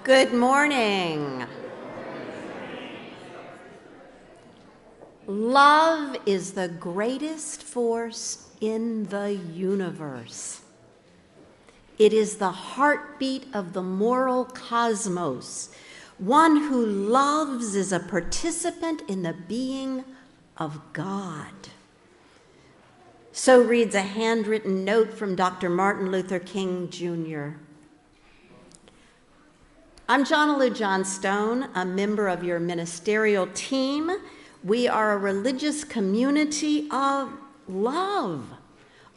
Good morning. Love is the greatest force in the universe. It is the heartbeat of the moral cosmos. One who loves is a participant in the being of God. So reads a handwritten note from Dr. Martin Luther King, Jr. I'm Johnalou Johnstone, a member of your ministerial team. We are a religious community of love,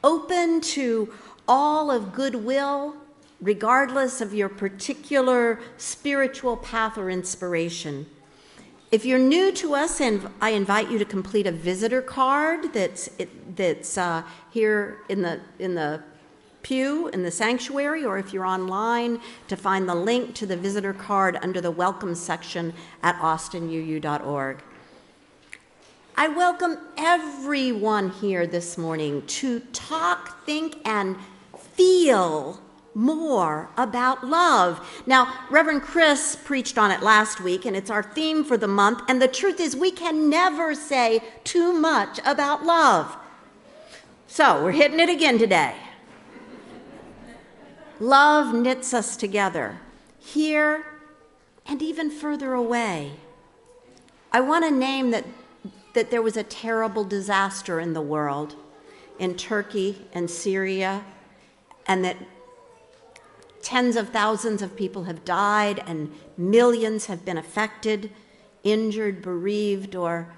open to all of goodwill, regardless of your particular spiritual path or inspiration. If you're new to us, and I invite you to complete a visitor card that's here in the pew in the sanctuary, or if you're online, to find the link to the visitor card under the welcome section at austinuu.org. I welcome everyone here this morning to talk, think, and feel more about love. Now, Reverend Chris preached on it last week, and it's our theme for the month, and the truth is we can never say too much about love. So we're hitting it again today. Love knits us together, here and even further away. I want to name that there was a terrible disaster in the world, in Turkey and Syria, and that tens of thousands of people have died and millions have been affected, injured, bereaved, or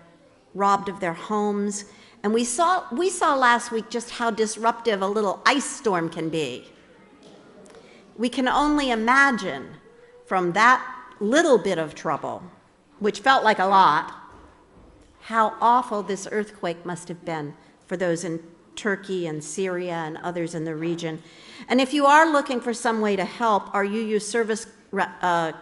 robbed of their homes. And we saw last week just how disruptive a little ice storm can be. We can only imagine from that little bit of trouble, which felt like a lot, how awful this earthquake must have been for those in Turkey and Syria and others in the region. And if you are looking for some way to help, our UU Service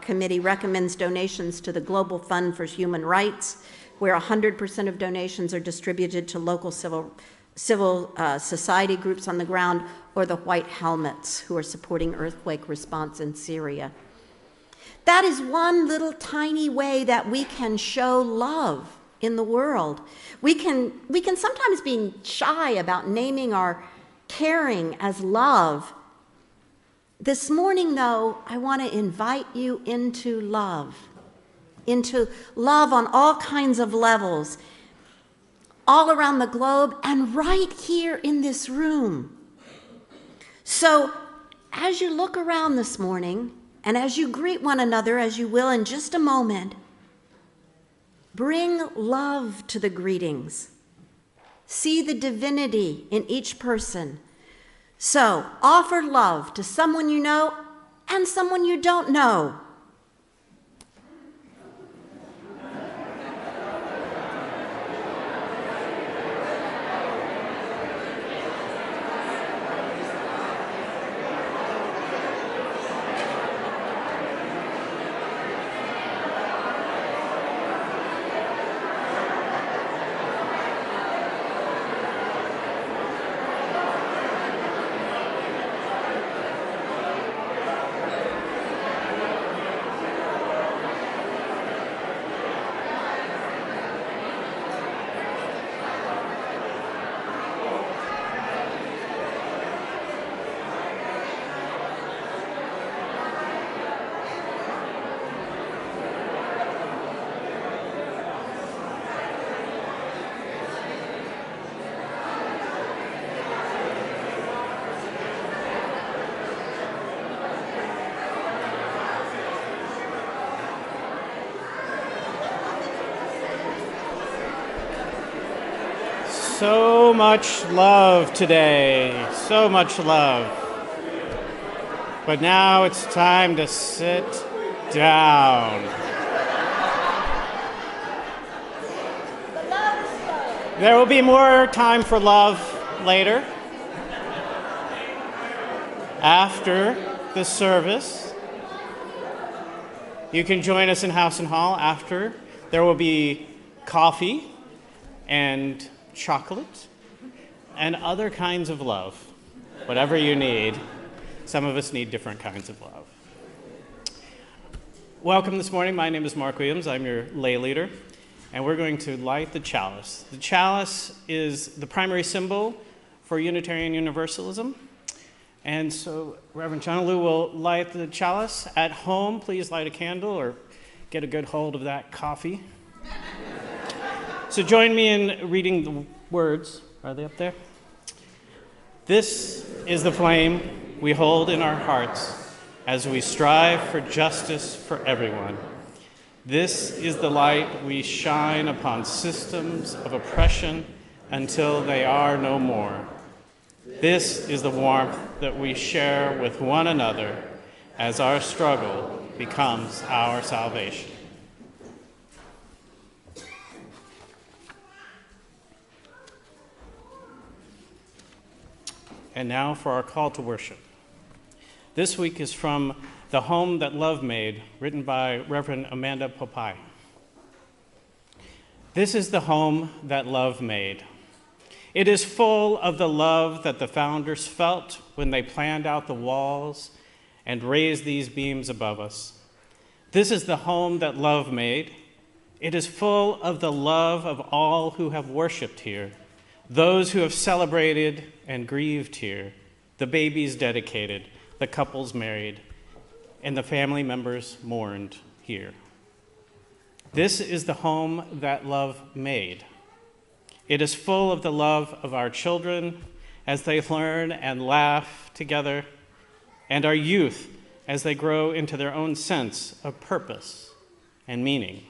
Committee recommends donations to the Global Fund for Human Rights, where 100% of donations are distributed to local civil society groups on the ground, or the White Helmets, who are supporting earthquake response in Syria. That is one little tiny way that we can show love in the world. We can sometimes be shy about naming our caring as love. This morning, though, I want to invite you into love on all kinds of levels, all around the globe and right here in this room. So as you look around this morning, and as you greet one another, as you will in just a moment, bring love to the greetings. See the divinity in each person. So offer love to someone you know and someone you don't know. So much love today, so much love. But now it's time to sit down. There will be more time for love later, after the service. You can join us in House and Hall after. There will be coffee and chocolate and other kinds of love, whatever you need. Some of us need different kinds of love. Welcome this morning. My name is Mark Williams. I'm your lay leader, and we're going to light the chalice. The chalice is the primary symbol for Unitarian Universalism. And so Reverend John Lou will light the chalice. At home, please light a candle or get a good hold of that coffee. So join me in reading the words. Are they up there? This is the flame we hold in our hearts as we strive for justice for everyone. This is the light we shine upon systems of oppression until they are no more. This is the warmth that we share with one another as our struggle becomes our salvation. And now for our call to worship. This week is from The Home That Love Made, written by Reverend Amanda Popai. This is the home that love made. It is full of the love that the founders felt when they planned out the walls and raised these beams above us. This is the home that love made. It is full of the love of all who have worshiped here, those who have celebrated and grieved here, the babies dedicated, the couples married, and the family members mourned here. This is the home that love made. It is full of the love of our children as they learn and laugh together, and our youth as they grow into their own sense of purpose and meaning.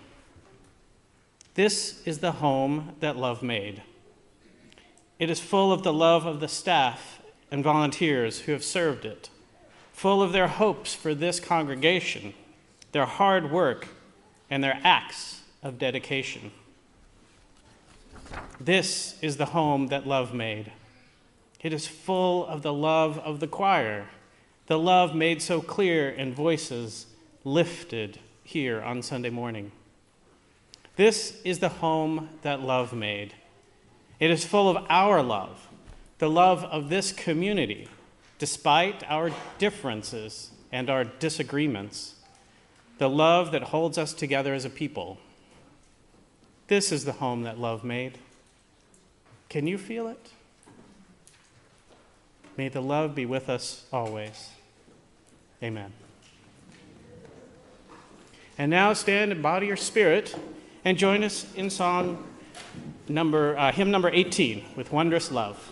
This is the home that love made. It is full of the love of the staff and volunteers who have served it, full of their hopes for this congregation, their hard work, and their acts of dedication. This is the home that love made. It is full of the love of the choir, the love made so clear in voices lifted here on Sunday morning. This is the home that love made. It is full of our love, the love of this community, despite our differences and our disagreements, the love that holds us together as a people. This is the home that love made. Can you feel it? May the love be with us always. Amen. And now stand in body or spirit and join us in hymn number 18, With Wondrous Love.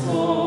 Soul.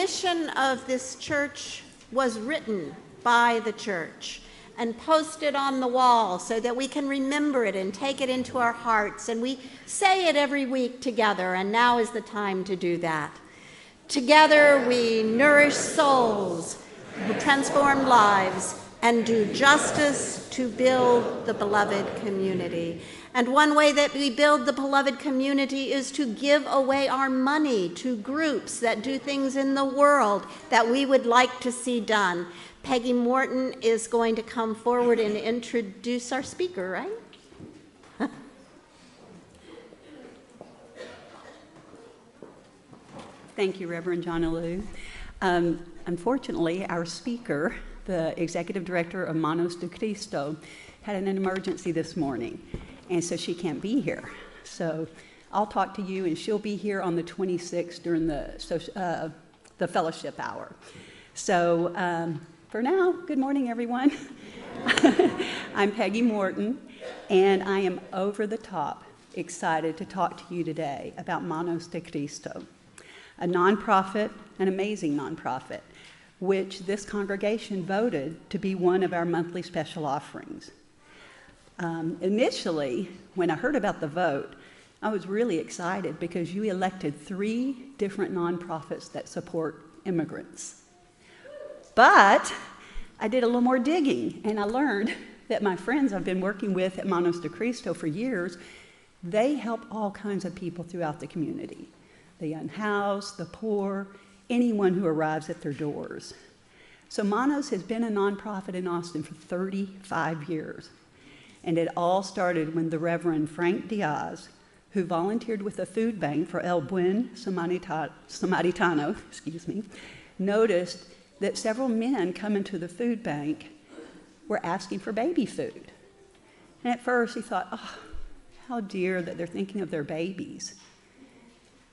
mission of this church was written by the church and posted on the wall so that we can remember it and take it into our hearts. And we say it every week together, and now is the time to do that. Together we nourish souls, transform lives, and do justice to build the beloved community. And one way that we build the beloved community is to give away our money to groups that do things in the world that we would like to see done. Peggy Morton is going to come forward and introduce our speaker, right? Thank you, Reverend John Alou. Unfortunately, our speaker, the executive director of Manos de Cristo, had an emergency this morning, and so she can't be here. So I'll talk to you, and she'll be here on the 26th during the fellowship hour. So for now, good morning, everyone. I'm Peggy Morton, and I am over the top excited to talk to you today about Manos de Cristo, a nonprofit, an amazing nonprofit, which this congregation voted to be one of our monthly special offerings. Initially, when I heard about the vote, I was really excited because you elected 3 different nonprofits that support immigrants. But I did a little more digging, and I learned that my friends I've been working with at Manos de Cristo for years, they help all kinds of people throughout the community. The unhoused, the poor, anyone who arrives at their doors. So Manos has been a nonprofit in Austin for 35 years. And it all started when the Reverend Frank Diaz, who volunteered with a food bank for El Buen Samaritano, noticed that several men coming to the food bank were asking for baby food. And at first he thought, oh, how dear that they're thinking of their babies.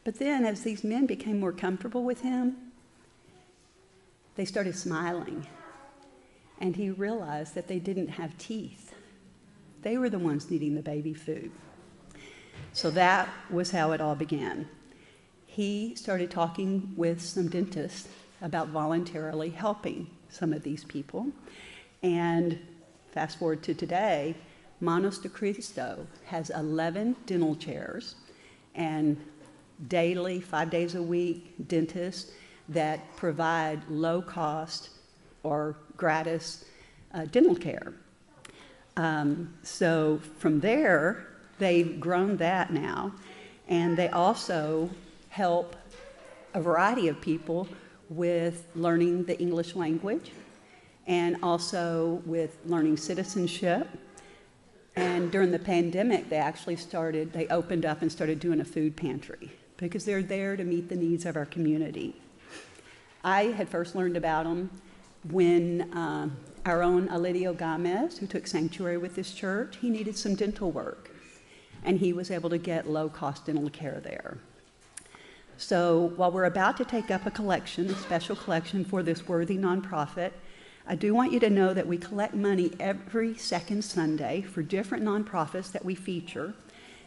But then as these men became more comfortable with him, they started smiling. And he realized that they didn't have teeth. They were the ones needing the baby food. So that was how it all began. He started talking with some dentists about voluntarily helping some of these people. And fast forward to today, Manos de Cristo has 11 dental chairs and daily, 5 days a week, dentists that provide low cost or gratis dental care. So from there, they've grown that now, and they also help a variety of people with learning the English language and also with learning citizenship. And during the pandemic, they opened up and started doing a food pantry because they're there to meet the needs of our community. I had first learned about them when our own Alidio Gomez, who took sanctuary with this church, he needed some dental work, and he was able to get low-cost dental care there. So while we're about to take up a special collection for this worthy nonprofit, I do want you to know that we collect money every second Sunday for different nonprofits that we feature,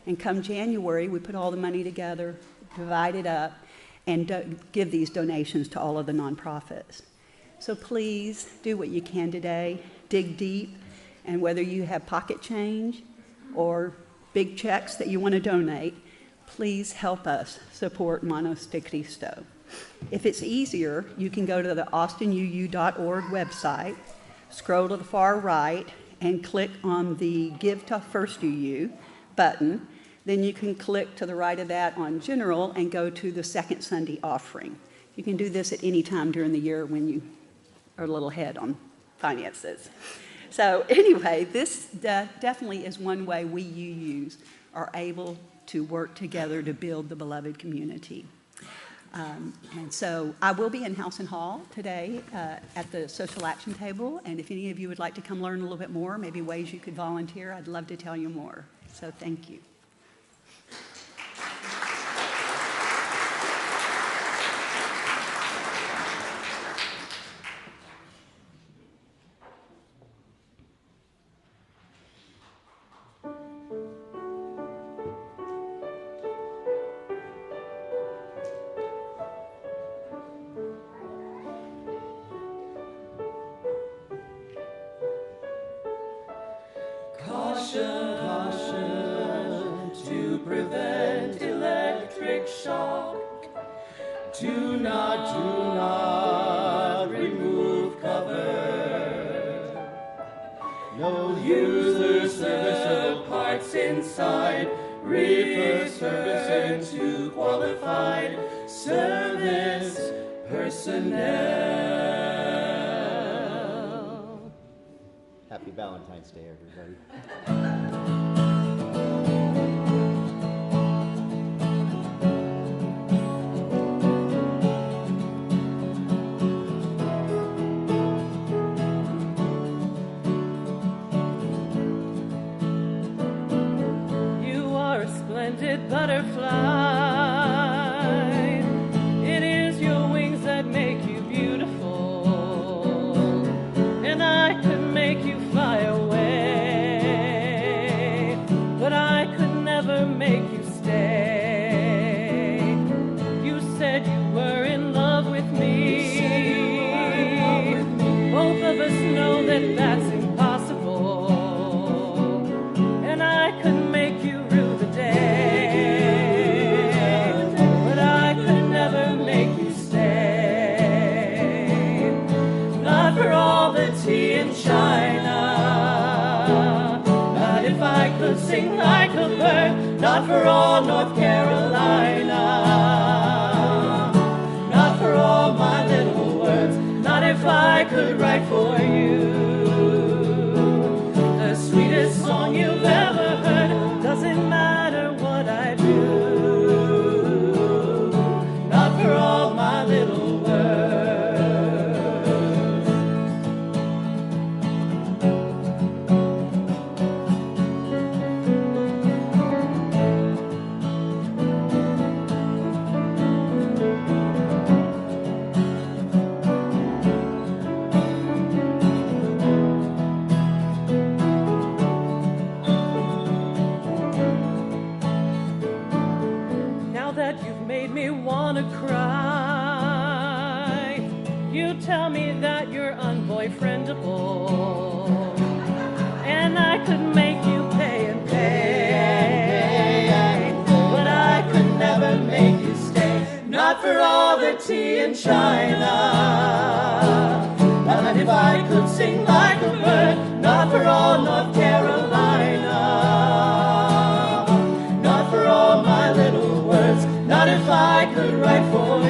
and come January, we put all the money together, divide it up, and give these donations to all of the nonprofits. So please do what you can today, dig deep, and whether you have pocket change or big checks that you want to donate, please help us support Manos de Cristo. If it's easier, you can go to the austinuu.org website, scroll to the far right, and click on the Give to First UU button. Then you can click to the right of that on General and go to the Second Sunday Offering. You can do this at any time during the year when you are a little ahead on finances. So anyway, this definitely is one way we UUs are able to work together to build the beloved community. And so I will be in House and Hall today at the social action table, and if any of you would like to come learn a little bit more, maybe ways you could volunteer, I'd love to tell you more. So thank you. prevent electric shock. Do not remove cover. No user serviceable parts inside. Refer service into qualified service personnel. Happy Valentine's Day, everybody. Butterfly, it is your wings that make you beautiful, and I could make you fly away, but I could never make you stay. You said you were in love with me. Both of us know that that's impossible, and I could make you rue the day. Tea in China, not if I could sing like a bird, not for all North Carolina, not for all my little words, not if I could write for you the sweetest song you've ever heard. Doesn't matter what I do, not for all my little words. Tell me that you're unboyfriendable, and I could make you pay and pay, but I could never make you stay. Not for all the tea in China, not if I could sing like a bird, not for all North Carolina, not for all my little words, not if I could write for you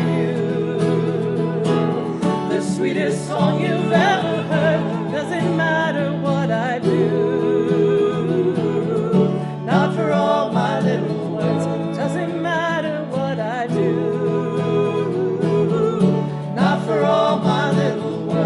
sweetest song you've ever heard. Doesn't matter what I do, not for all my little words. Doesn't matter what I do, not for all my little words.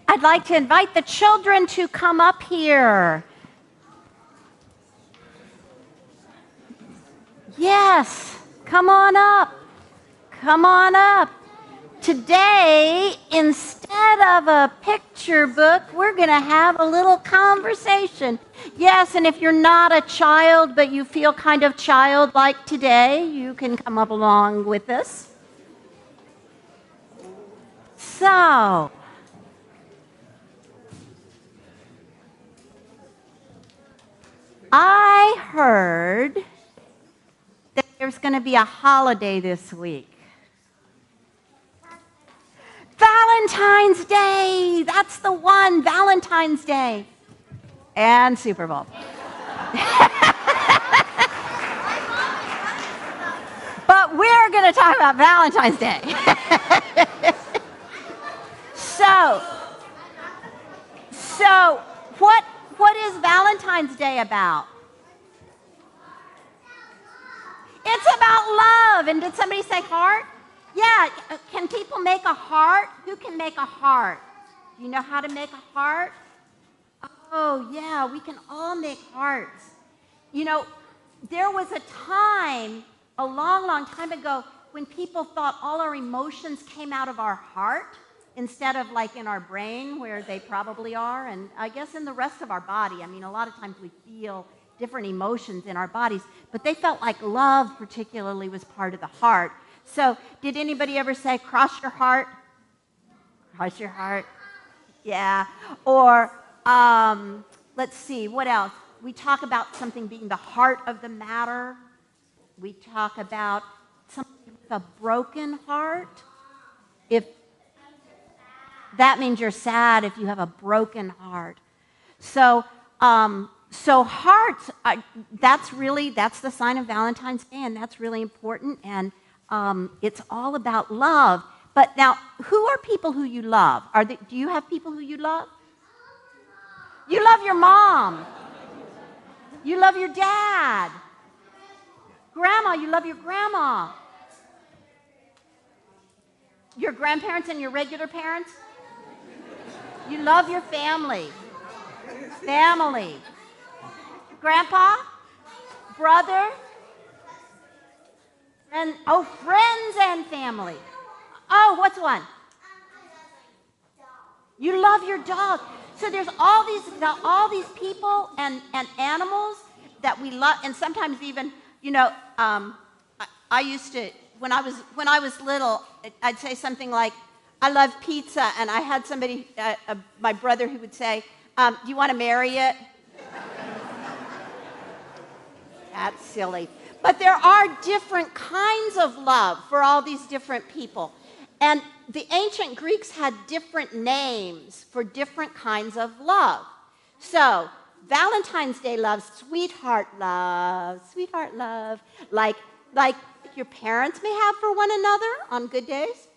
I'd like to invite the children to come up here. Yes, come on up. Come on up. Today, instead of a picture book, we're going to have a little conversation. Yes, and if you're not a child, but you feel kind of childlike today, you can come up along with us. So, I heard that there's going to be a holiday this week. Valentine's Day! That's the one, Valentine's Day. And Super Bowl. But we're going to talk about Valentine's Day. So what is Valentine's Day about? It's about love. And did somebody say heart? Yeah. Can people make a heart? Who can make a heart? Do you know how to make a heart? Oh, yeah, we can all make hearts. You know, there was a time, a long, long time ago, when people thought all our emotions came out of our heart instead of like in our brain where they probably are, and I guess in the rest of our body. I mean, a lot of times we feel different emotions in our bodies, but they felt like love particularly was part of the heart. So did anybody ever say, cross your heart? Cross your heart? Yeah. Or let's see, what else? We talk about something being the heart of the matter. We talk about something with a broken heart. If that means you're sad if you have a broken heart. So hearts, that's the sign of Valentine's Day, and that's really important, and it's all about love. But now, who are people who you love? Do you have people who you love? You love your mom. You love your dad. Grandma, you love your grandma. Your grandparents and your regular parents? You love your family. Family. Grandpa? Brother? And friends and family. Oh, what's one? You love your dog. So there's all these people and animals that we love, and sometimes even, I used to, when I was little, I'd say something like, I love pizza, and I had somebody, my brother, who would say, do you want to marry it? That's silly. But there are different kinds of love for all these different people. And the ancient Greeks had different names for different kinds of love. So, Valentine's Day love, sweetheart love, like your parents may have for one another on good days.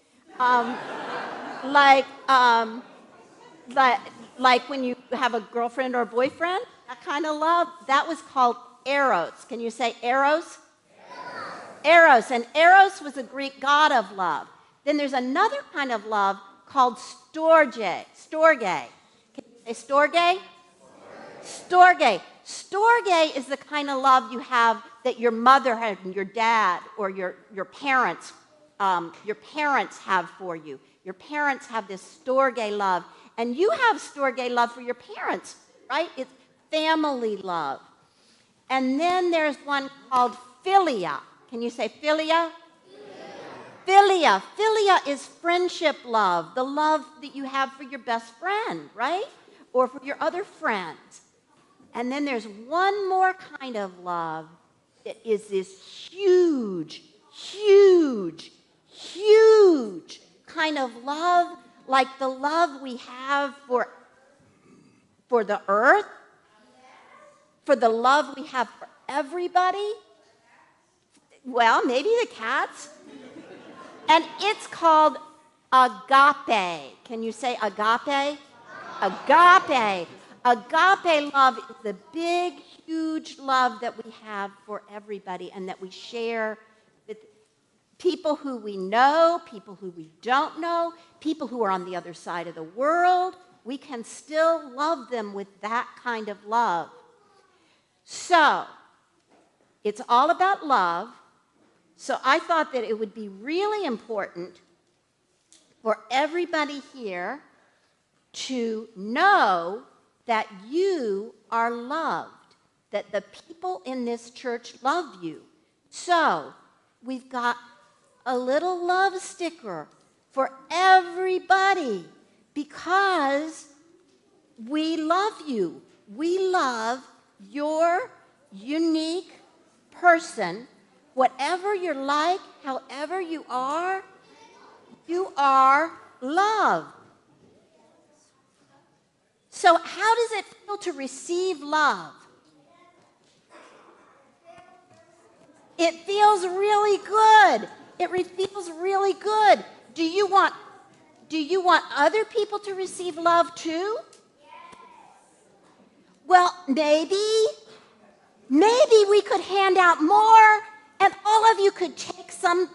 Like when you have a girlfriend or a boyfriend, that kind of love, that was called eros. Can you say eros? Eros. And eros was a Greek god of love. Then there's another kind of love called storge. Storge. Can you say storge? Storge. Storge is the kind of love you have that your mother had and your dad or your parents have for you. Your parents have this storge love. And you have storge love for your parents, right? It's family love. And then there's one called philia. Can you say philia? Philia. Philia is friendship love, the love that you have for your best friend, right? Or for your other friends. And then there's one more kind of love that is this huge kind of love, like the love we have for the earth, for the love we have for everybody. Well, maybe the cats. And it's called agape. Can you say agape? Agape. Agape love is the big, huge love that we have for everybody and that we share with people who we know, people who we don't know, people who are on the other side of the world. We can still love them with that kind of love. So, it's all about love. So I thought that it would be really important for everybody here to know that you are loved, that the people in this church love you. So we've got a little love sticker for everybody because we love you. We love your unique person. Whatever you're like, however you are loved. So how does it feel to receive love? It feels really good. It feels really good. Do you want other people to receive love too? Well, maybe we could hand out more, and all of you could take some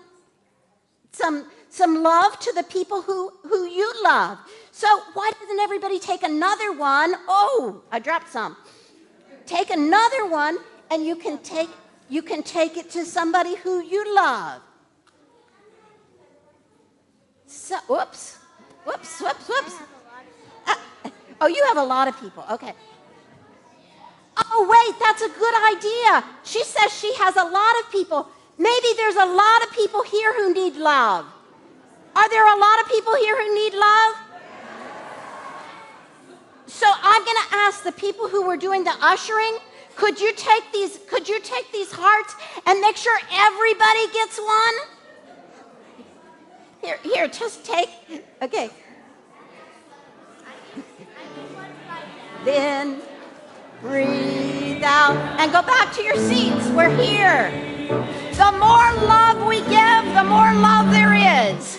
love to the people who you love. So why doesn't everybody take another one? Oh, I dropped some. Take another one, and you can take it to somebody who you love. So, whoops. Oh, you have a lot of people. Okay. Oh, wait, that's a good idea. She says she has a lot of people. Maybe there's a lot of people here who need love. Are there a lot of people here who need love? So I'm going to ask the people who were doing the ushering, could you take these hearts and make sure everybody gets one? Here, just take. Okay. Then breathe out and go back to your seats. We're here. The more love we give, the more love there is.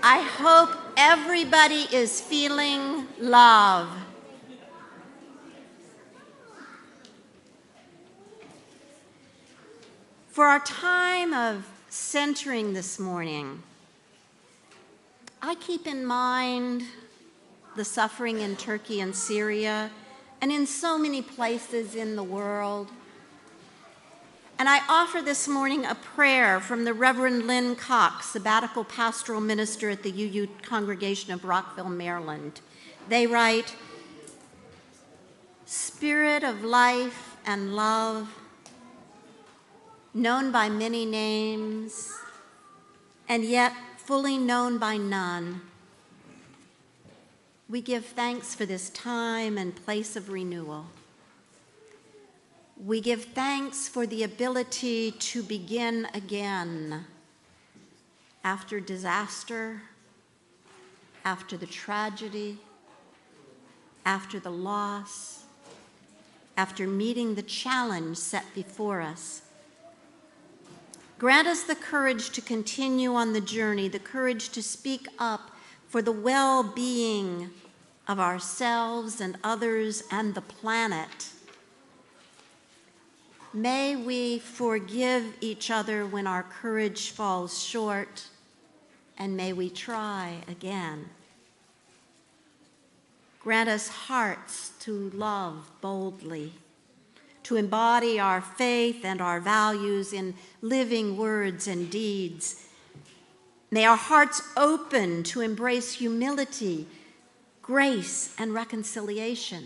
I hope everybody is feeling love. For our time of centering this morning, I keep in mind the suffering in Turkey and Syria and in so many places in the world. And I offer this morning a prayer from the Reverend Lynn Cox, sabbatical pastoral minister at the UU congregation of Rockville, Maryland. They write, Spirit of life and love, known by many names, and yet fully known by none, we give thanks for this time and place of renewal. We give thanks for the ability to begin again after disaster, after the tragedy, after the loss, after meeting the challenge set before us. Grant us the courage to continue on the journey, the courage to speak up for the well-being of ourselves and others and the planet. May we forgive each other when our courage falls short, and may we try again. Grant us hearts to love boldly, to embody our faith and our values in living words and deeds. May our hearts open to embrace humility, grace, and reconciliation.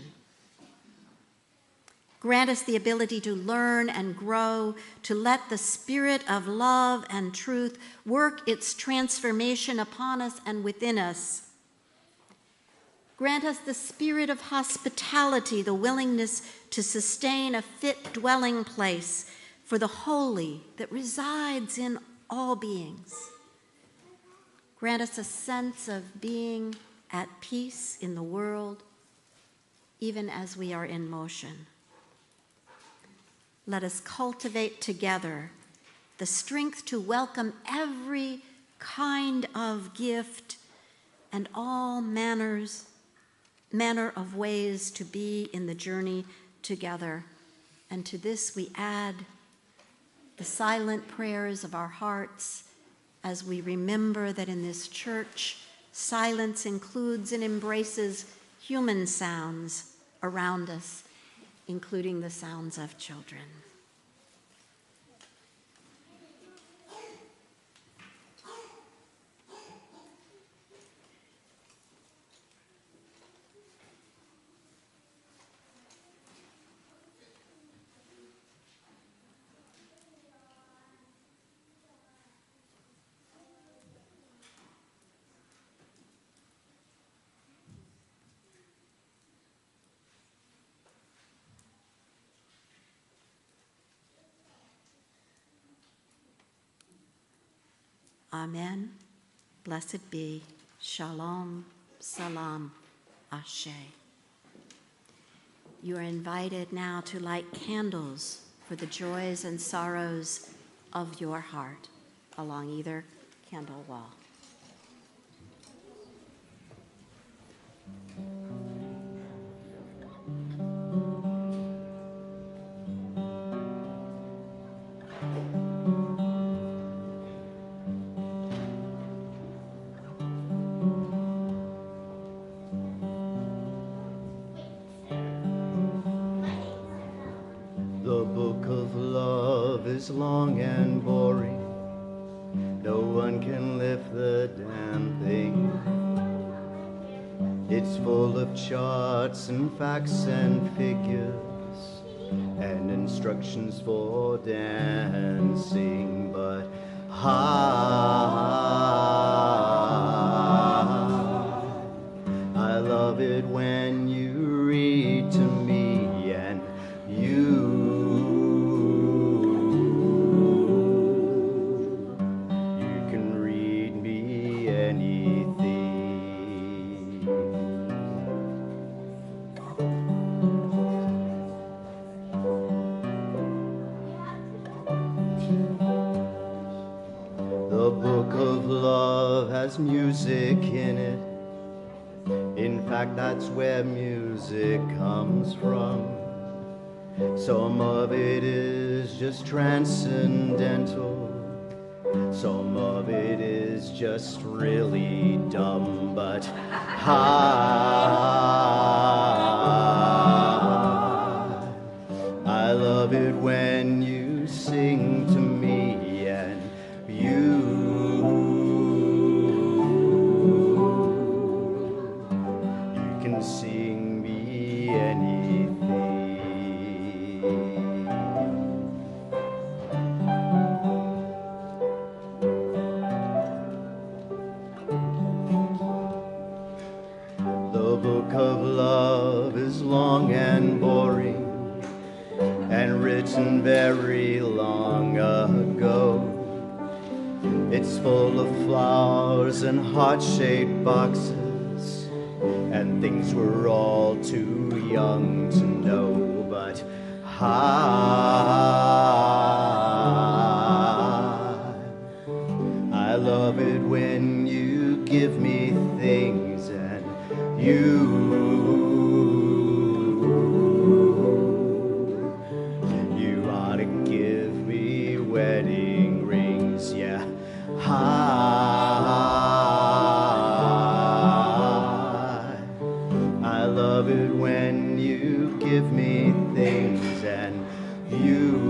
Grant us the ability to learn and grow, to let the spirit of love and truth work its transformation upon us and within us. Grant us the spirit of hospitality, the willingness to sustain a fit dwelling place for the holy that resides in all beings. Grant us a sense of being at peace in the world, even as we are in motion. Let us cultivate together the strength to welcome every kind of gift and all manner of ways to be in the journey together. And to this we add the silent prayers of our hearts as we remember that in this church, silence includes and embraces human sounds around us, including the sounds of children. Amen. Blessed be. Shalom. Salam. Ashe. You are invited now to light candles for the joys and sorrows of your heart along either candle wall. The book of love is long and boring. No one can lift the damn thing. It's full of charts and facts and figures and instructions for dancing, but I love it when you read to me and you can read me anything. The book of love has music in it. In fact, that's where music comes from. Some of it is just transcendental. Some of it is just really dumb, but I love it when you sing to me and you can sing me anything. The book of love is long and boring and written very long ago. It's full of flowers and heart-shaped boxes and things we're all too young to know, but I love it when you give me things and you ought to give me wedding rings, yeah. I love it when you give me things and you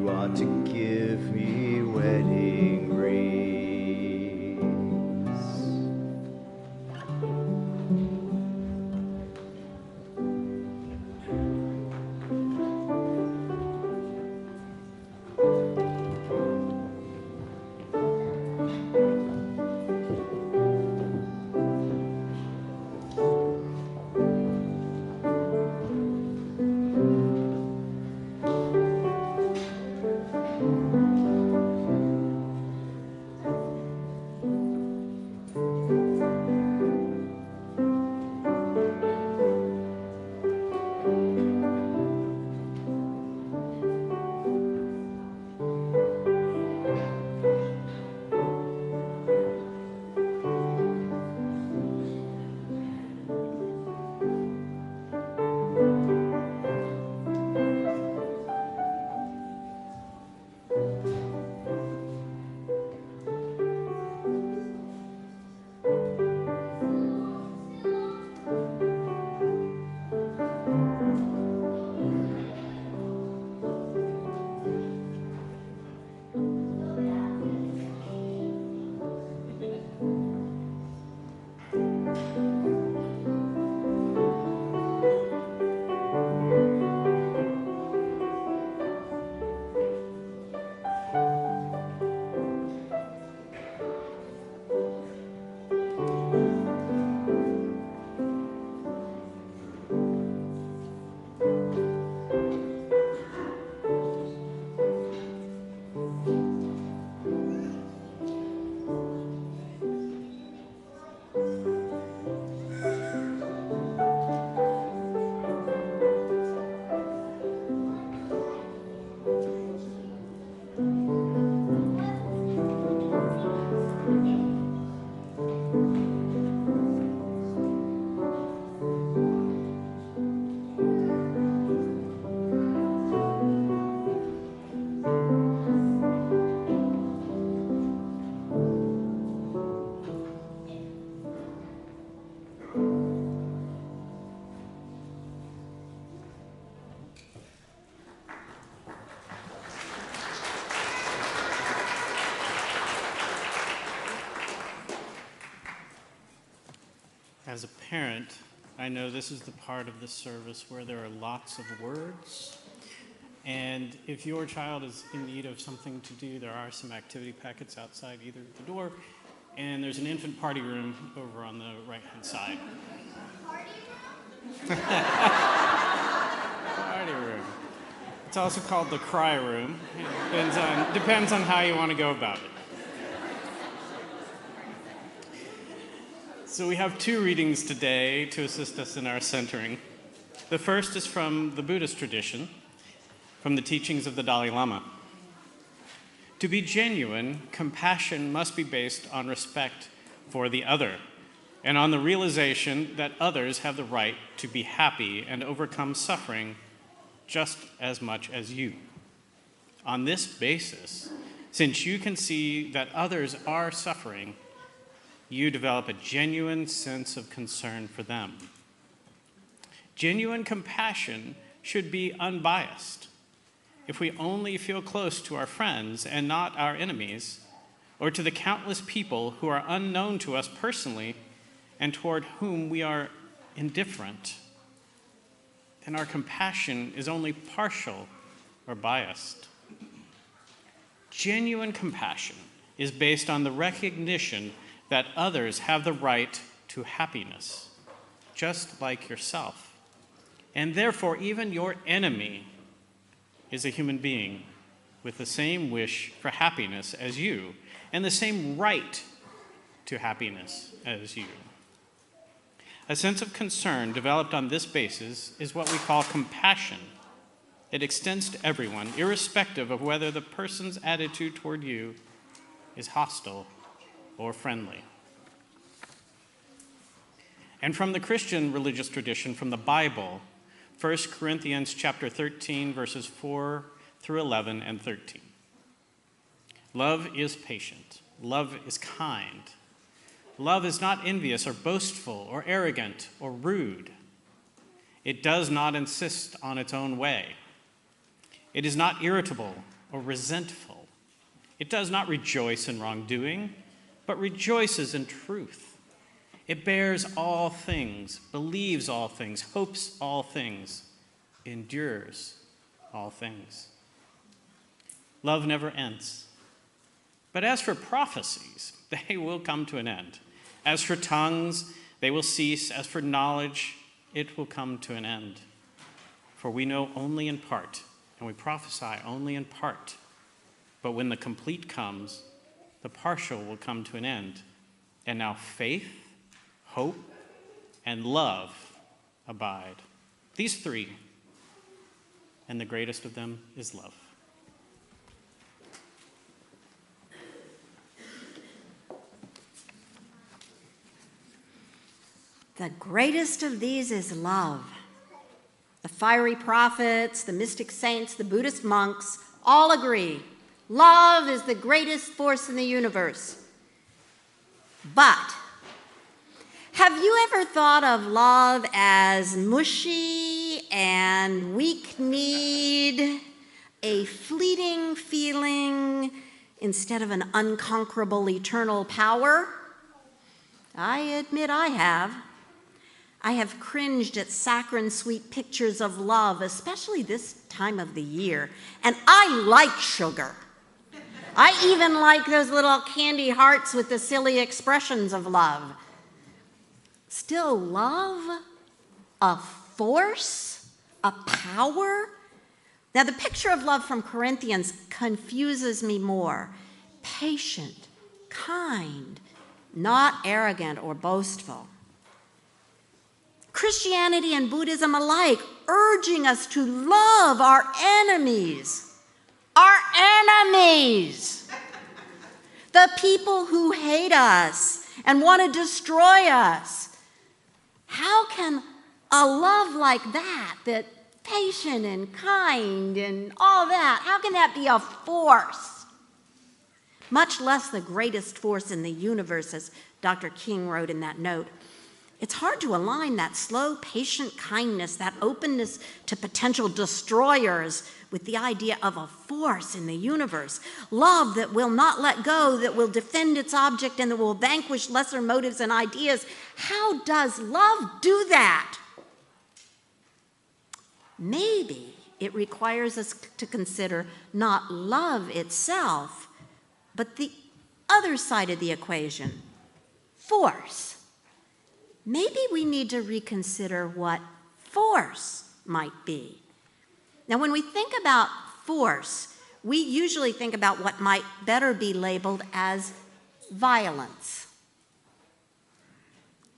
ought to give me wedding rings. parent, I know this is the part of the service where there are lots of words. And if your child is in need of something to do, there are some activity packets outside either the door, and there's an infant party room over on the right-hand side. Party room. It's also called the cry room. It depends on how you want to go about it. So we have two readings today to assist us in our centering. The first is from the Buddhist tradition, from the teachings of the Dalai Lama. To be genuine, compassion must be based on respect for the other and on the realization that others have the right to be happy and overcome suffering just as much as you. On this basis, since you can see that others are suffering, you develop a genuine sense of concern for them. Genuine compassion should be unbiased. If we only feel close to our friends and not our enemies, or to the countless people who are unknown to us personally and toward whom we are indifferent, then our compassion is only partial or biased. Genuine compassion is based on the recognition that others have the right to happiness, just like yourself. And therefore, even your enemy is a human being with the same wish for happiness as you, and the same right to happiness as you. A sense of concern developed on this basis is what we call compassion. It extends to everyone, irrespective of whether the person's attitude toward you is hostile or friendly. And from the Christian religious tradition, from the Bible, 1 Corinthians chapter 13, verses 4 through 11 and 13. Love is patient. Love is kind. Love is not envious or boastful or arrogant or rude. It does not insist on its own way. It is not irritable or resentful. It does not rejoice in wrongdoing, but rejoices in truth. It bears all things, believes all things, hopes all things, endures all things. Love never ends. But as for prophecies, they will come to an end. As for tongues, they will cease. As for knowledge, it will come to an end. For we know only in part, and we prophesy only in part. But when the complete comes, the partial will come to an end. And now faith, hope, and love abide. These three, and the greatest of them is love. The greatest of these is love. The fiery prophets, the mystic saints, the Buddhist monks all agree love is the greatest force in the universe. But have you ever thought of love as mushy and weak-kneed, a fleeting feeling instead of an unconquerable eternal power? I admit I have. I have cringed at saccharine sweet pictures of love, especially this time of the year. And I like sugar. I even like those little candy hearts with the silly expressions of love. Still, love? A force? A power? Now, the picture of love from Corinthians confuses me more. Patient, kind, not arrogant or boastful. Christianity and Buddhism alike urging us to love our enemies. Our enemies. The people who hate us and want to destroy us. How can a love like that, that patient and kind and all that, how can that be a force? Much less the greatest force in the universe, as Dr. King wrote in that note. It's hard to align that slow, patient kindness, that openness to potential destroyers with the idea of a force in the universe. Love that will not let go, that will defend its object, and that will vanquish lesser motives and ideas. How does love do that? Maybe it requires us to consider not love itself, but the other side of the equation, force. Maybe we need to reconsider what force might be. Now, when we think about force, we usually think about what might better be labeled as violence.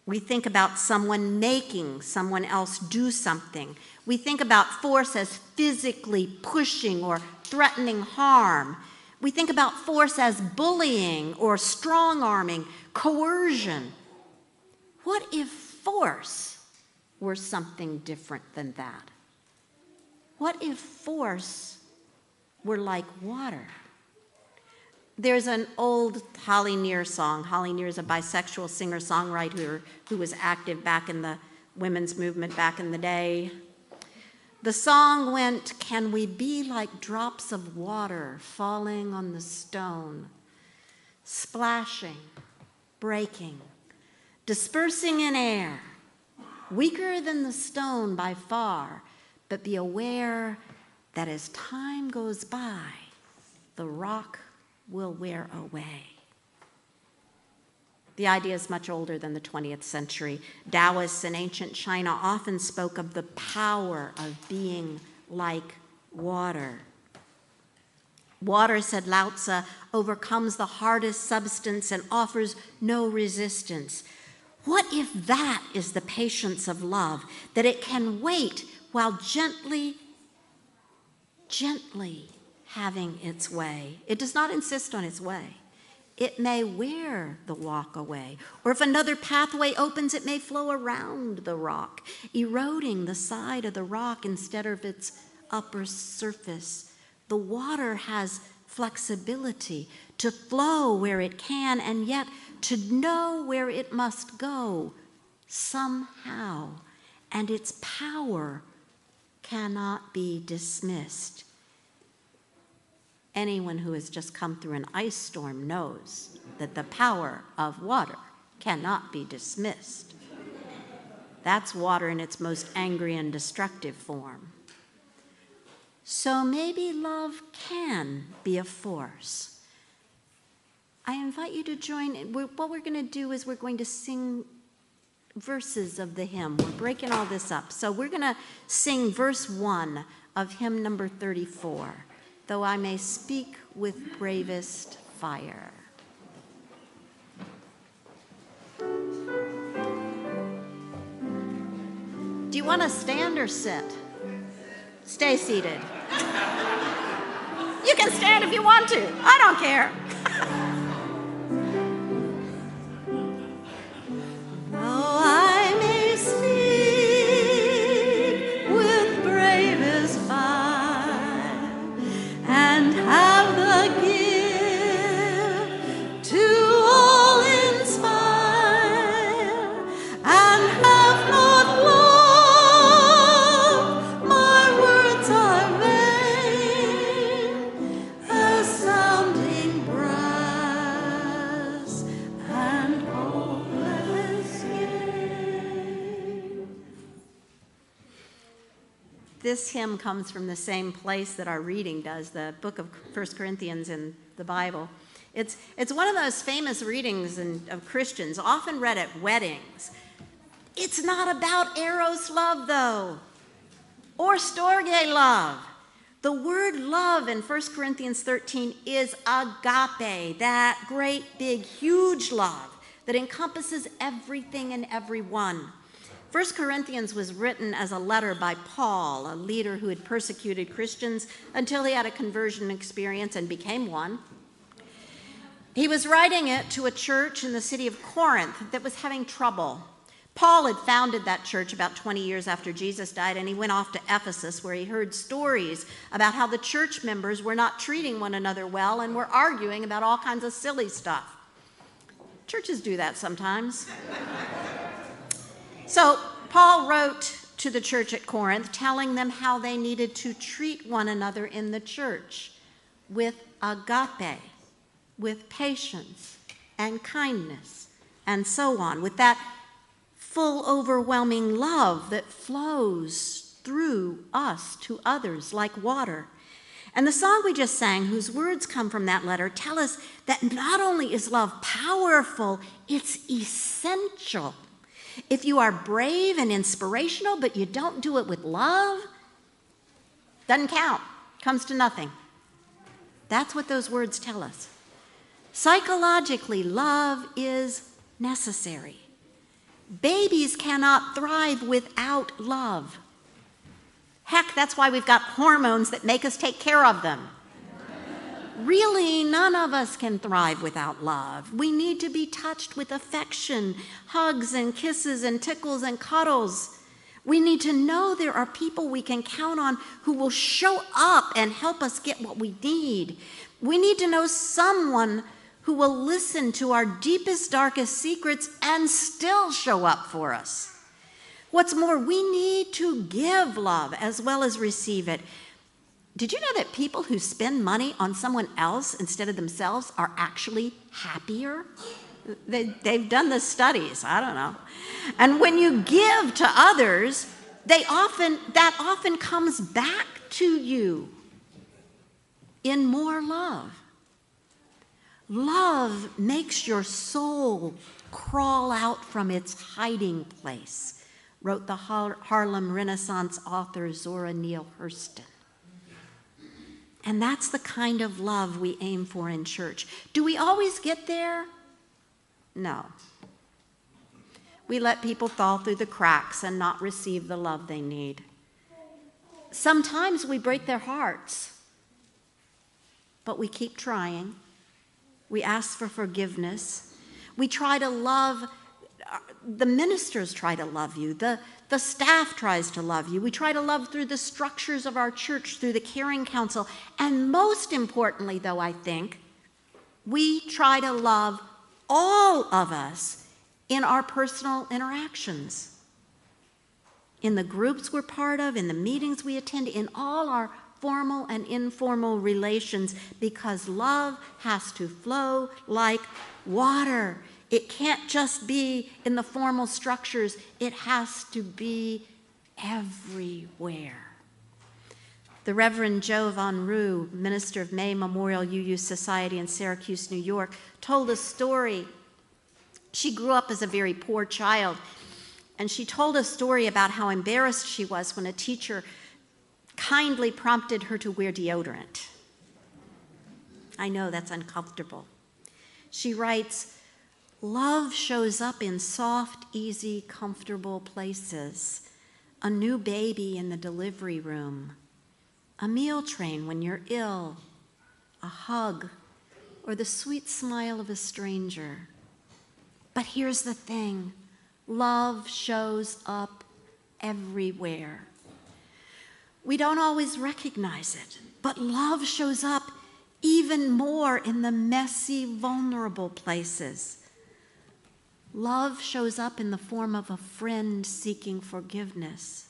We think about someone making someone else do something. We think about force as physically pushing or threatening harm. We think about force as bullying or strong-arming, coercion. What if force were something different than that? What if force were like water? There's an old Holly Near song. Holly Near is a bisexual singer-songwriter who was active back in the women's movement back in the day. The song went, "Can we be like drops of water falling on the stone, splashing, breaking, dispersing in air, weaker than the stone by far, but be aware that as time goes by, the rock will wear away." The idea is much older than the 20th century. Taoists in ancient China often spoke of the power of being like water. Water, said Lao Tzu, overcomes the hardest substance and offers no resistance. What if that is the patience of love, that it can wait while gently having its way? It does not insist on its way. It may wear the walk away, or if another pathway opens, it may flow around the rock, eroding the side of the rock instead of its upper surface. The water has flexibility to flow where it can, and yet to know where it must go somehow, and its power cannot be dismissed. Anyone who has just come through an ice storm knows that the power of water cannot be dismissed. That's water in its most angry and destructive form. So maybe love can be a force. I invite you to join. What we're going to do is we're going to sing verses of the hymn. We're breaking all this up. So we're going to sing verse 1 of hymn number 34, "Though I May Speak with Bravest Fire." Do you want to stand or sit? Stay seated. You can stand if you want to. I don't care. Though I may speak with bravest fire and have the gift to all inspire, and have not love, my words are vain, as sounding brass and hopeless gain. This hymn comes from the same place that our reading does, the book of 1 Corinthians in the Bible. It's one of those famous readings of Christians, often read at weddings. It's not about eros love, though, or storge love. The word love in 1 Corinthians 13 is agape, that great, big, huge love that encompasses everything and everyone. 1 Corinthians was written as a letter by Paul, a leader who had persecuted Christians until he had a conversion experience and became one. He was writing it to a church in the city of Corinth that was having trouble. Paul had founded that church about 20 years after Jesus died, and he went off to Ephesus, where he heard stories about how the church members were not treating one another well and were arguing about all kinds of silly stuff. Churches do that sometimes. So Paul wrote to the church at Corinth, telling them how they needed to treat one another in the church with agape, with patience and kindness, and so on, with that full, overwhelming love that flows through us to others like water. And the song we just sang, whose words come from that letter, tell us that not only is love powerful, it's essential. If you are brave and inspirational, but you don't do it with love, doesn't count, comes to nothing. That's what those words tell us. Psychologically, love is necessary. Babies cannot thrive without love. Heck, that's why we've got hormones that make us take care of them. Really, none of us can thrive without love. We need to be touched with affection, hugs and kisses and tickles and cuddles. We need to know there are people we can count on who will show up and help us get what we need. We need to know someone who will listen to our deepest, darkest secrets and still show up for us. What's more, we need to give love as well as receive it. Did you know that people who spend money on someone else instead of themselves are actually happier? They've done the studies, I don't know. And when you give to others, that often comes back to you in more love. Love makes your soul crawl out from its hiding place, wrote the Harlem Renaissance author Zora Neale Hurston. And that's the kind of love we aim for in church. Do we always get there? No. We let people fall through the cracks and not receive the love they need. Sometimes we break their hearts, but we keep trying. We ask for forgiveness. We try to love. The ministers try to love you. The staff tries to love you. We try to love through the structures of our church, through the caring council. And most importantly, though, I think, we try to love all of us in our personal interactions. In the groups we're part of, in the meetings we attend, in all our formal and informal relations, because love has to flow like water. It can't just be in the formal structures. It has to be everywhere. The Reverend Joe Von Rue, minister of May Memorial UU Society in Syracuse, New York, told a story. She grew up as a very poor child, and she told a story about how embarrassed she was when a teacher kindly prompted her to wear deodorant. I know that's uncomfortable. She writes, "Love shows up in soft, easy, comfortable places. A new baby in the delivery room, a meal train when you're ill, a hug, or the sweet smile of a stranger. But here's the thing, love shows up everywhere. We don't always recognize it, but love shows up even more in the messy, vulnerable places. Love shows up in the form of a friend seeking forgiveness.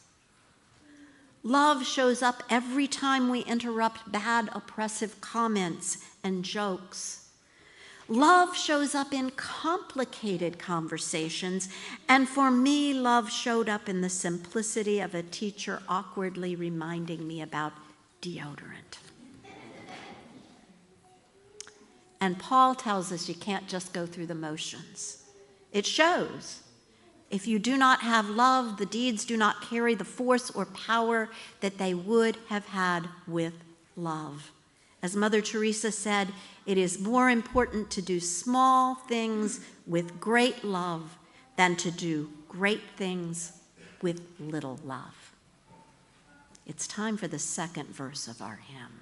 Love shows up every time we interrupt bad, oppressive comments and jokes. Love shows up in complicated conversations, and for me, love showed up in the simplicity of a teacher awkwardly reminding me about deodorant." And Paul tells us you can't just go through the motions. It shows. If you do not have love, the deeds do not carry the force or power that they would have had with love. As Mother Teresa said, it is more important to do small things with great love than to do great things with little love. It's time for the second verse of our hymn.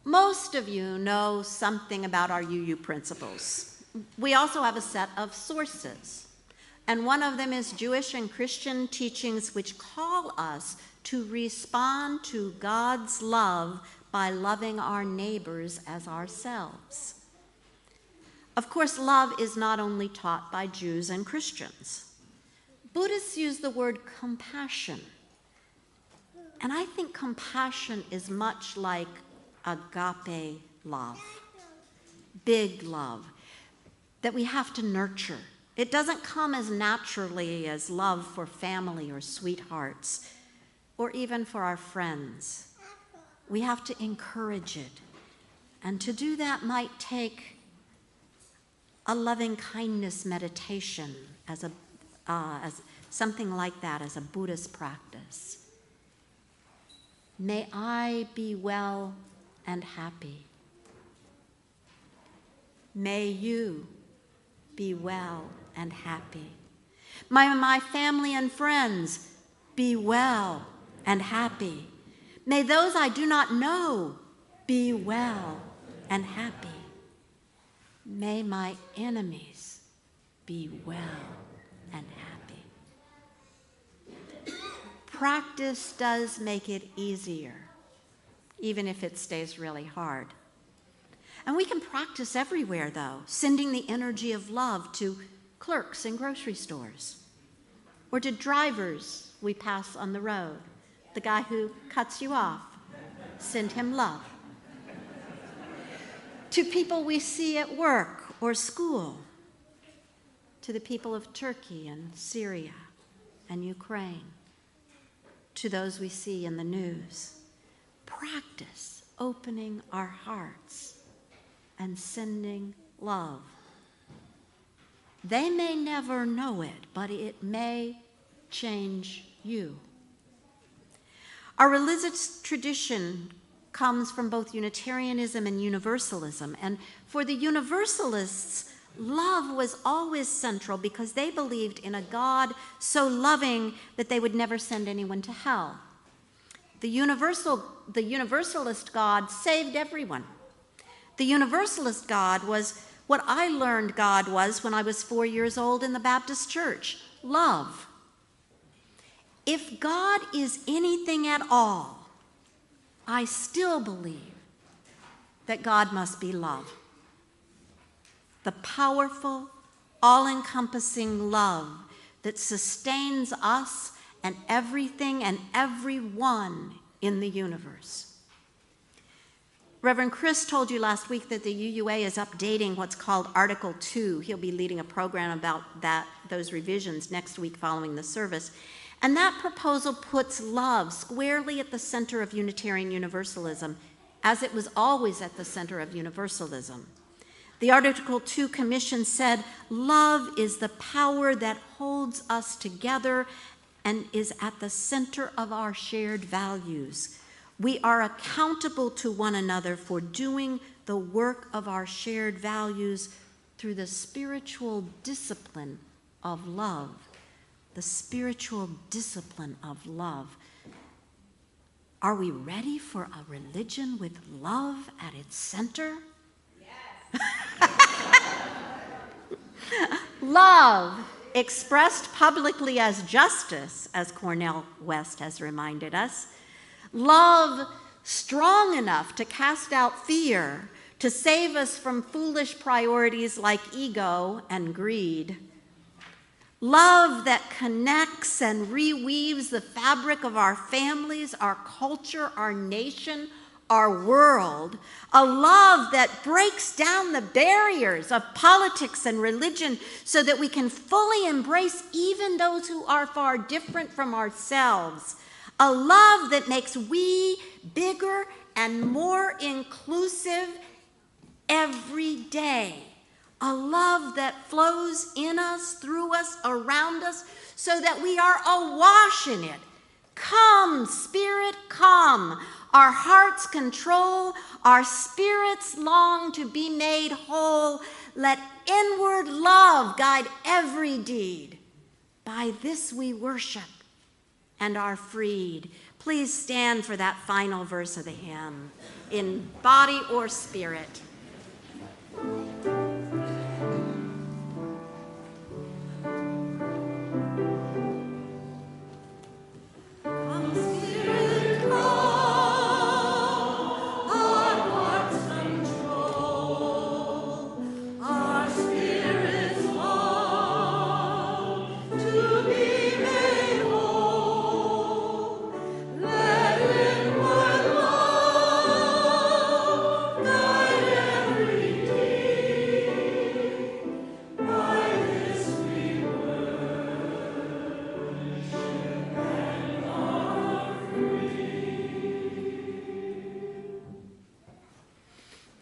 Most of you know something about our UU principles. We also have a set of sources, and one of them is Jewish and Christian teachings which call us to respond to God's love by loving our neighbors as ourselves. Of course, love is not only taught by Jews and Christians. Buddhists use the word compassion, and I think compassion is much like agape love, big love, that we have to nurture. It doesn't come as naturally as love for family or sweethearts, or even for our friends. We have to encourage it. And to do that might take a loving kindness meditation as something like that, as a Buddhist practice. May I be well and happy. May you be well and happy. May my family and friends be well and happy. May those I do not know be well and happy. May my enemies be well and happy. Practice does make it easier, even if it stays really hard. And we can practice everywhere, though, sending the energy of love to clerks in grocery stores, or to drivers we pass on the road. The guy who cuts you off, send him love. To people we see at work or school, to the people of Turkey and Syria and Ukraine, to those we see in the news. Practice opening our hearts and sending love. They may never know it, but it may change you. Our religious tradition comes from both Unitarianism and Universalism, and for the Universalists, love was always central because they believed in a God so loving that they would never send anyone to hell. The Universalist God saved everyone. The Universalist God was what I learned God was when I was 4 years old in the Baptist church: love. If God is anything at all, I still believe that God must be love. The powerful, all-encompassing love that sustains us and everything and everyone in the universe. Reverend Chris told you last week that the UUA is updating what's called Article 2. He'll be leading a program about those revisions next week following the service. And that proposal puts love squarely at the center of Unitarian Universalism, as it was always at the center of Universalism. The Article 2 Commission said, love is the power that holds us together and is at the center of our shared values. We are accountable to one another for doing the work of our shared values through the spiritual discipline of love. The spiritual discipline of love. Are we ready for a religion with love at its center? Yes. Love, expressed publicly as justice, as Cornel West has reminded us. Love strong enough to cast out fear, to save us from foolish priorities like ego and greed. Love that connects and reweaves the fabric of our families, our culture, our nation, our world. A love that breaks down the barriers of politics and religion so that we can fully embrace even those who are far different from ourselves. A love that makes we bigger and more inclusive every day. A love that flows in us, through us, around us, so that we are awash in it. Come, Spirit, come. Our hearts control, our spirits long to be made whole. Let inward love guide every deed. By this we worship, and are freed. Please stand for that final verse of the hymn, in body or spirit.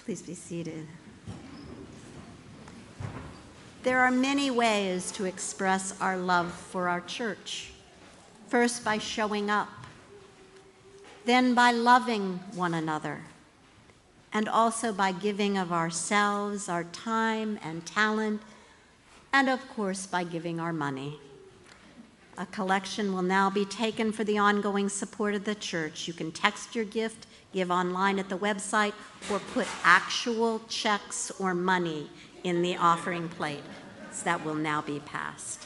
Please be seated. There are many ways to express our love for our church. First, by showing up, then by loving one another, and also by giving of ourselves, our time and talent, and of course by giving our money. A collection will now be taken for the ongoing support of the church. You can text your gift, give online at the website, or put actual checks or money in the offering plate. So that will now be passed.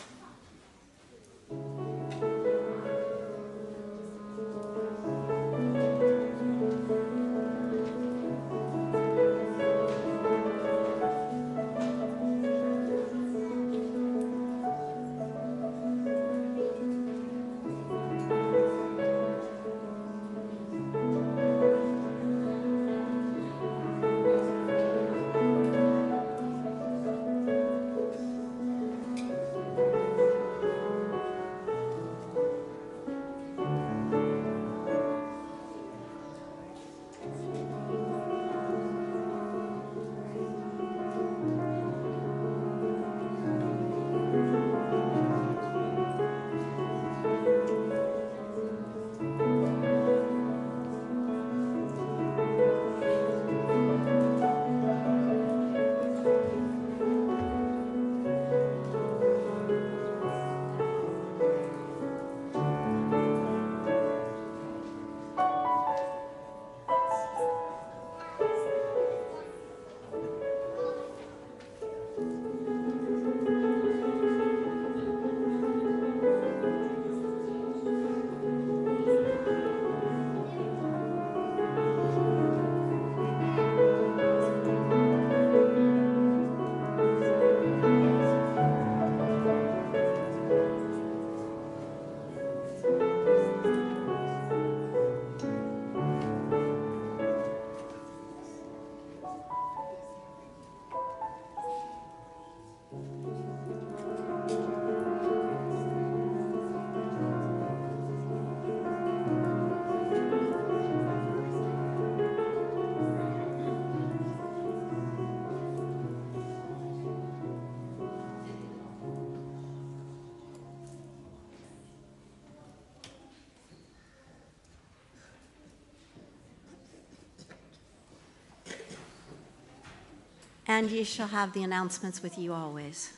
And ye shall have the announcements with you always.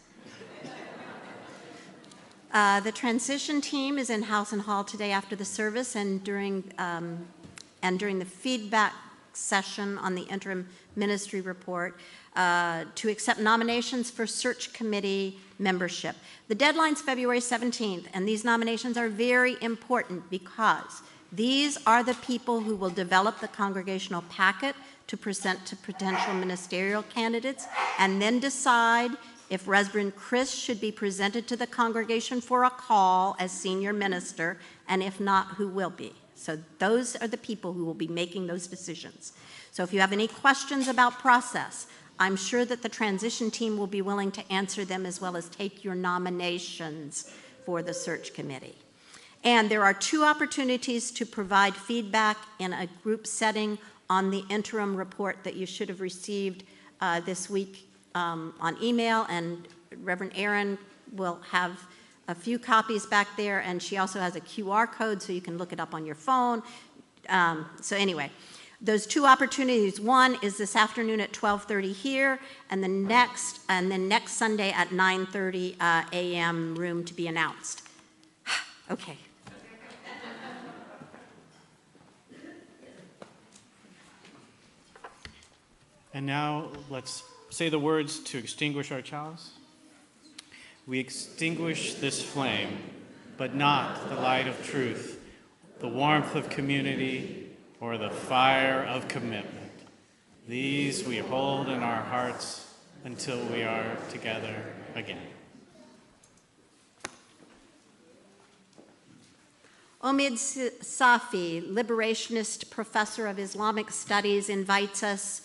The transition team is in House and Hall today after the service and during the feedback session on the interim ministry report to accept nominations for search committee membership. The deadline's February 17th, and these nominations are very important because these are the people who will develop the congregational packet to present to potential ministerial candidates and then decide if Reverend Chris should be presented to the congregation for a call as senior minister, and if not, who will be. So those are the people who will be making those decisions. So if you have any questions about process, I'm sure that the transition team will be willing to answer them as well as take your nominations for the search committee. And there are 2 opportunities to provide feedback in a group setting on the interim report that you should have received this week on email, and Reverend Aaron will have a few copies back there, and she also has a QR code so you can look it up on your phone. So anyway, those 2 opportunities, one is this afternoon at 12:30 here, and then next Sunday at 9:30 a.m. room to be announced. Okay. And now let's say the words to extinguish our chalice. We extinguish this flame, but not the light of truth, the warmth of community, or the fire of commitment. These we hold in our hearts until we are together again. Omid Safi, liberationist professor of Islamic studies, invites us,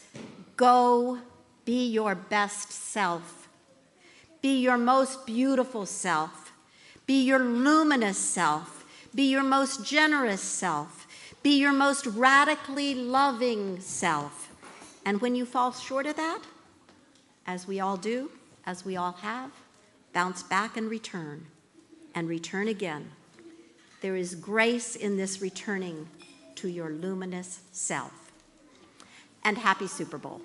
go be your best self. Be your most beautiful self. Be your luminous self. Be your most generous self. Be your most radically loving self. And when you fall short of that, as we all do, as we all have, bounce back and return again. There is grace in this returning to your luminous self. And happy Super Bowl.